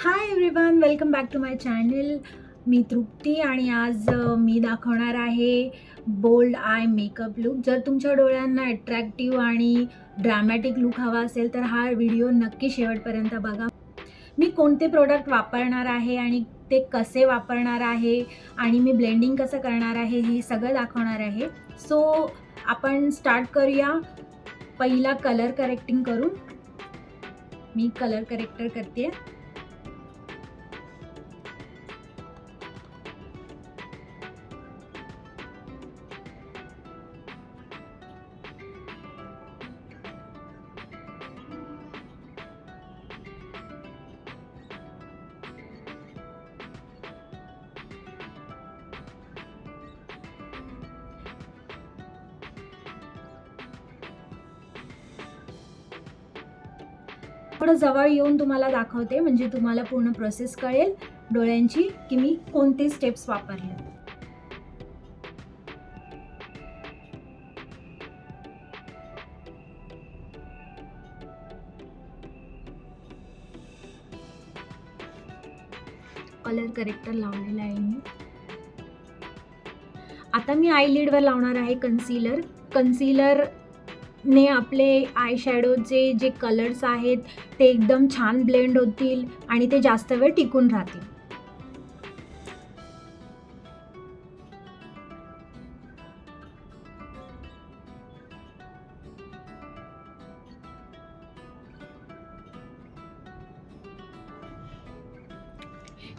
High everyone, welcome back to my channel. मी तृप्ती आणि आज मी दाखवणार आहे बोल्ड आय मेकअप लुक. जर तुमच्या डोळ्यांना अट्रॅक्टिव्ह आणि ड्रॅमॅटिक लुक हवा असेल तर हा व्हिडिओ नक्की शेवटपर्यंत बघा. मी कोणते प्रोडक्ट वापरणार आहे आणि ते कसे वापरणार आहे आणि मी ब्लेंडिंग कसं करणार आहे हे सगळं दाखवणार आहे. सो आपण स्टार्ट करूया. पहिला कलर करेक्टिंग करून मी कलर करेक्टर करते. थोडं जवळ येऊन तुम्हाला दाखवते म्हणजे तुम्हाला पूर्ण प्रोसेस कळेल डोळ्यांची की मी कोणते स्टेप्स वापरले. कलर करेक्टर लावलेला आहे मी. आता मी आयलिडवर लावणार आहे कन्सीलर. कन्सीलरने आपले आय शॅडोचे जे कलर्स आहेत ते एकदम छान ब्लेंड होतील आणि ते जास्त वेळ टिकून राहतील.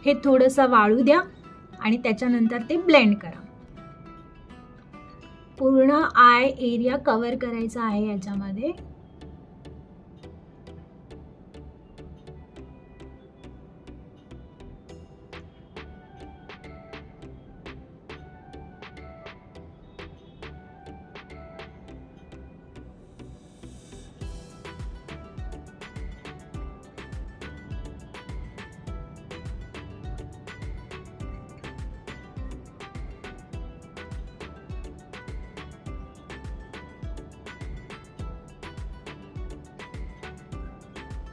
हे थोडंसं वाळू द्या आणि त्याच्यानंतर ते ब्लेंड करा. पूर्ण आय एरिया कव्हर करायचा आहे याच्यामध्ये.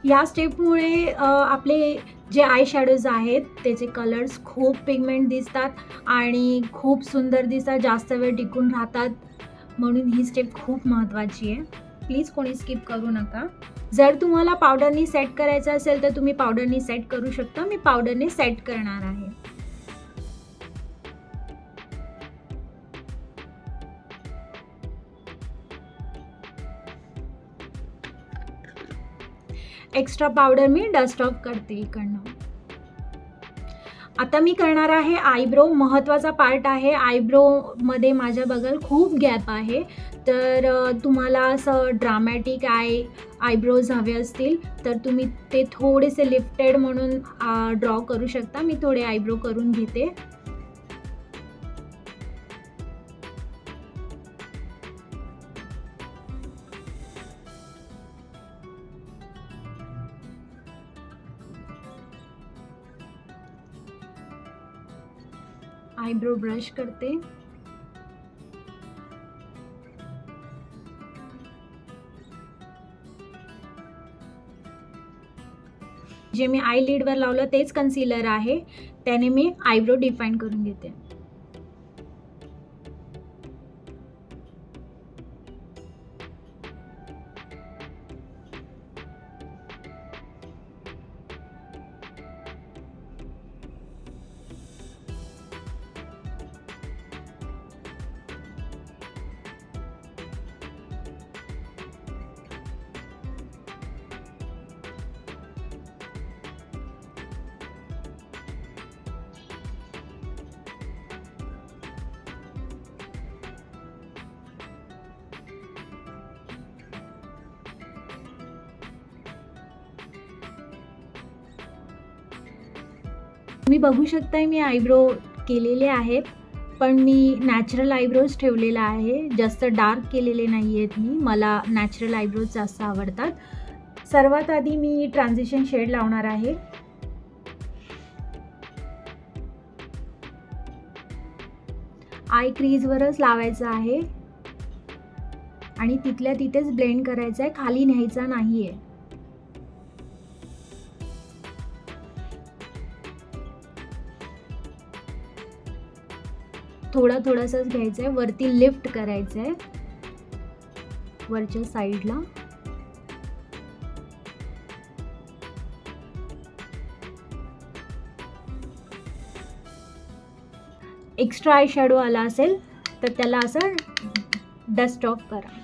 या स्टेपमुळे आपले जे आय शॅडोज आहेत त्याचे कलर्स खूप पिगमेंट दिसतात आणि खूप सुंदर दिसतात, जास्त वेळ टिकून राहतात. म्हणून ही स्टेप खूप महत्त्वाची आहे. प्लीज कोणी स्किप करू नका. जर तुम्हाला पावडरनी सेट करायचं असेल तर तुम्ही पावडरनी सेट करू शकता. मी पावडरने सेट करणार आहे. Extra powder me dust of करते इकडनं. आता मी करणार आहे आयब्रो. महत्त्वाचा पार्ट आहे. आयब्रोमध्ये माझ्या बघाल खूप गॅप आहे. तर तुम्हाला असं ड्रामॅटिक आयब्रोज हवे असतील तर तुम्ही ते थोडेसे लिफ्टेड म्हणून ड्रॉ करू शकता. मी थोडे आयब्रो करून घेते. आयब्रो ब्रश करते. जे मी आयलिडवर लावलं तेच कन्सीलर आहे, त्याने मी आयब्रो डिफाईन करून घेते. तुम्ही बघू शकताय मी आयब्रो केलेले आहेत, पण मी नॅचरल आयब्रोज ठेवलेला आहे. जास्त डार्क केलेले नाही आहेत मी. मला नॅचरल आयब्रोज जास्त आवडतात. सर्वात आधी मी ट्रान्झिशन शेड लावणार आहे. आय क्रीजवरच लावायचं आहे आणि तिथल्या तिथेच ब्लेंड करायचं आहे, खाली न्यायचा नाही आहे. थोडासाच घ्यायचा आहे, वरती लिफ्ट करायचं आहे वरच्या साईडला. एक्स्ट्रा आय शॅडो आला असेल तर त्याला असं डस्ट ऑफ करा.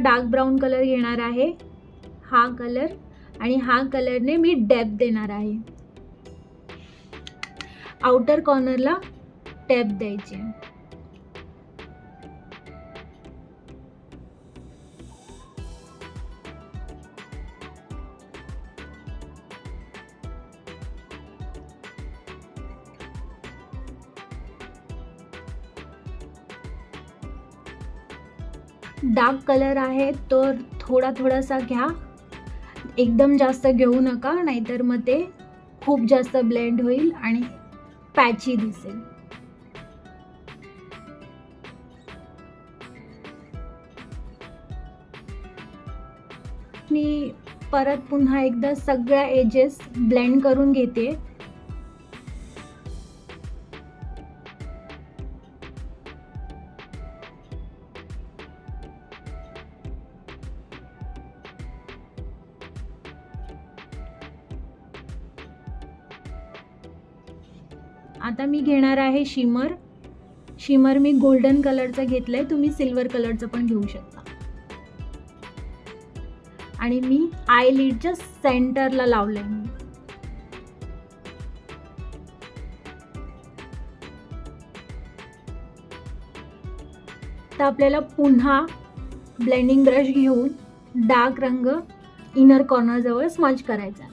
डार्क ब्राऊन कलर घेणार आहे, हा कलर, आणि हा कलरने मी डेप्थ देणार आहे. आउटर कॉर्नरला डेप्थ द्यायची. डार्क कलर आहे तो थोडासा घ्या, एकदम जास्त घेऊ नका, नाहीतर मग ते खूप जास्त ब्लेंड होईल आणि पॅची दिसेल. मी परत पुन्हा एकदा सगळ्या एजेस ब्लेंड करून घेते. आता मी घेणार आहे शिमर मी गोल्डन कलरचं घेतलंय, तुम्ही सिल्वर कलरचं पण घेऊ शकता. आणि मी आय लिडच्या सेंटरला लावलंय मी. तर आपल्याला पुन्हा ब्लेंडिंग ब्रश घेऊन डार्क रंग इनर कॉर्नर जवळ स्मज करायचा.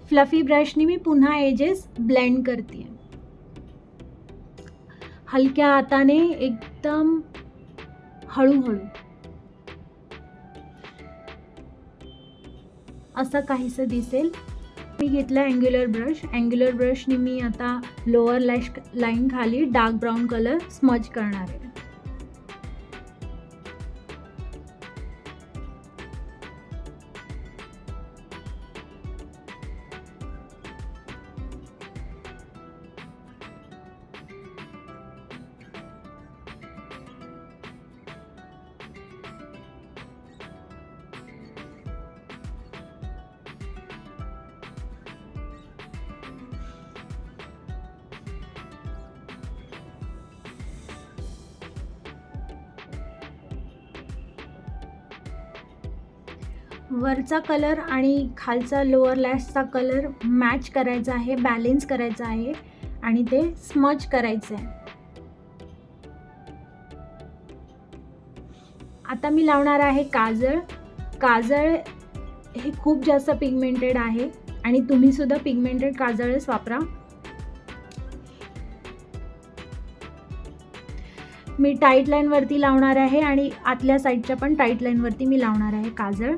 फ्लफी ब्रशनी मी पुन्हा एजेस ब्लेंड करते, हलक्या हाताने एकदम हळूहळू, असं काहीसं दिसेल. मी घेतला अँग्युलर ब्रशनी मी आता लोअर लॅश लाईन खाली डार्क ब्राऊन कलर स्मज करणार आहे. वरचा कलर आणि खालचा लोअर लॅशचा कलर मॅच करायचा आहे, बॅलेन्स करायचा आहे आणि ते स्मज करायचं आहे. आता मी लावणार आहे काजळ हे खूप जास्त पिगमेंटेड आहे आणि तुम्ही सुद्धा पिगमेंटेड काजळच वापरा. मी टाईट लाईन वरती लावणार आहे आणि आतल्या साईडच्या पण टाईट लाईन वरती मी लावणार आहे काजळ.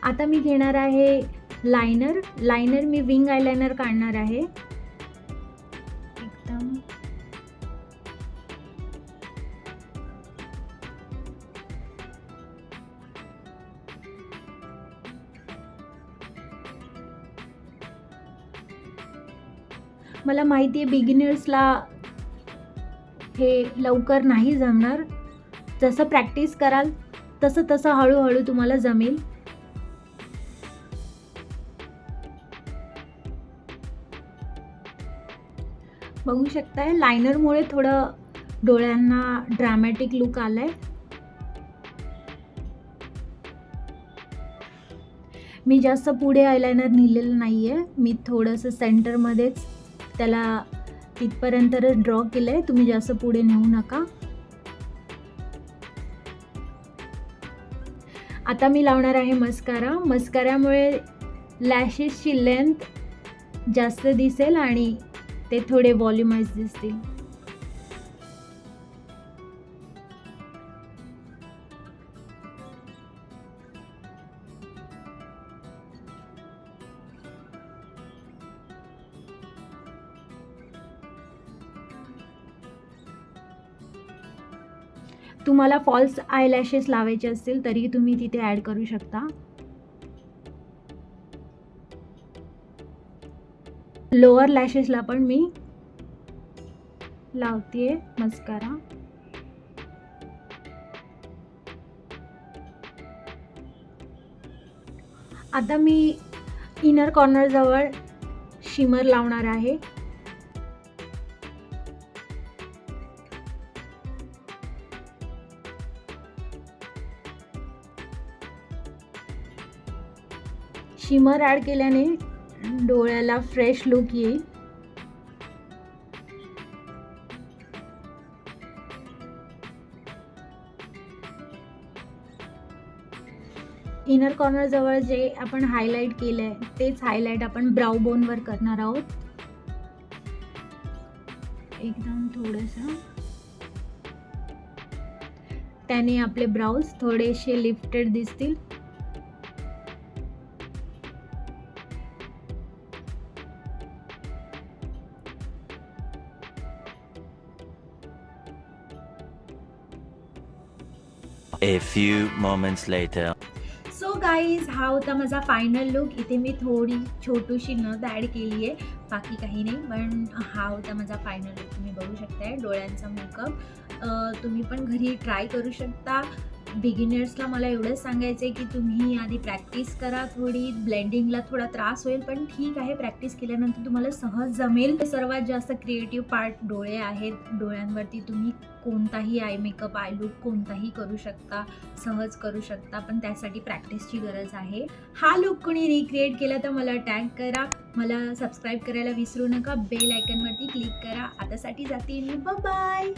आता मी घेणार आहे लायनर मी विंग आयलाइनर काढणार आहे. एकदम मला माहिती आहे बिगिनर्सला हे लवकर नाही जमणार. जसं प्रॅक्टिस कराल तसं तसं हळूहळू तुम्हाला जमेल. बघू शकताय लायनरमुळे थोडं डोळ्यांना ड्रामॅटिक लुक आलाय. मी जास्त पुढे आयलायनर नेलेलं नाही आहे. मी थोडंसं सेंटरमध्येच त्याला तिथपर्यंतच ड्रॉ केलं आहे. तुम्ही जास्त पुढे नेऊ नका. आता मी लावणार आहे मस्कारा. मस्कारामुळे लॅशेसची लेंथ जास्त दिसेल आणि ते थोडे व्हॉल्युमाइज दिसतील. तुम्हाला फॉल्स आय लॅशेस लावायचे असतील तरी तुम्ही तिथे ॲड करू शकता. लोअर लॅशेसला पण मी लावतेय मस्कारा. आता मी इनर कॉर्नर जवळ शिमर लावणार आहे. शिमर ॲड केल्याने डोळ्याला फ्रेश लुक येईल. इनर कॉर्नर जवळ जे आपण हायलाइट केलंय तेच हायलाइट आपण ब्राउ बोनवर करणार आहोत. एकदम थोडंसं त्याने आपले ब्राउज थोडेसे लिफ्टेड दिसतील. A few moments later. So guys हा होता माझा फायनल लुक. इथे मी थोडी छोटीशी नथ ॲड केली आहे, बाकी काही नाही. पण हा होता माझा फायनल लुक. तुम्ही बघू शकताय डोळ्यांचा मेकअप. तुम्ही पण घरी ट्राय करू शकता. बिगिनर्सला मला एवढंच सांगायचं आहे की तुम्ही आधी प्रॅक्टिस करा. थोडी ब्लेंडिंगला थोडा त्रास होईल पण ठीक आहे, प्रॅक्टिस केल्यानंतर तुम्हाला सहज जमेल. सर्वात जास्त क्रिएटिव्ह पार्ट डोळे आहेत. डोळ्यांवरती तुम्ही कोणताही आय मेकअप आय लुक कोणताही करू शकता, सहज करू शकता, पण त्यासाठी प्रॅक्टिसची गरज आहे. हा लुक कोणी रिक्रिएट केला तर मला टॅग करा. मला सबस्क्राईब करायला विसरू नका. बेल आयकॉनवरती क्लिक करा. आतासाठी जाते मी. बाय.